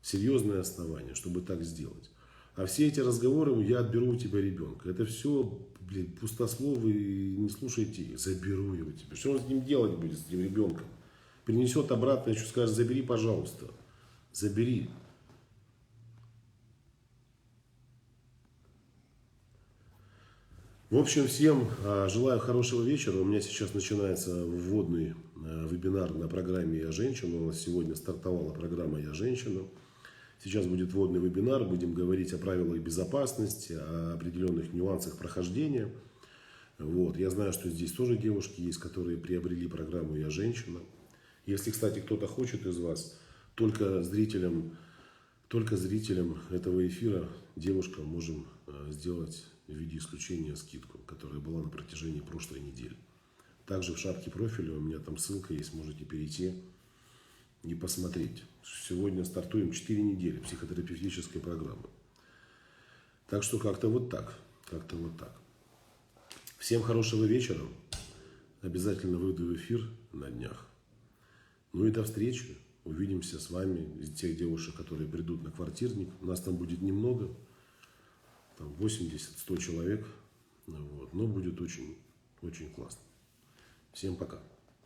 Серьезные основания, чтобы так сделать. А все эти разговоры, я отберу у тебя ребенка, это все, блин, пустословы, не слушайте их. Заберу его тебе. Что он с ним делать будет, с этим ребенком? Принесет обратно, еще скажет, забери, пожалуйста. Забери. В общем, всем желаю хорошего вечера. У меня сейчас начинается вводный вебинар на программе «Я женщина». У нас сегодня стартовала программа «Я женщина». Сейчас будет вводный вебинар. Будем говорить о правилах безопасности, о определенных нюансах прохождения. Вот. Я знаю, что здесь тоже девушки есть, которые приобрели программу «Я женщина». Если, кстати, кто-то хочет из вас, только зрителям этого эфира девушкам можем сделать в виде исключения скидку, которая была на протяжении прошлой недели. Также в шапке профиля у меня там ссылка есть, можете перейти и посмотреть. Сегодня стартуем 4 недели психотерапевтической программы. Так что как-то вот так. Всем хорошего вечера. Обязательно выйду в эфир на днях. Ну и до встречи. Увидимся с вами, из тех девушек, которые придут на квартирник. У нас там будет немного. Там 80-100 человек. Вот. Но будет очень, очень классно. Всем пока.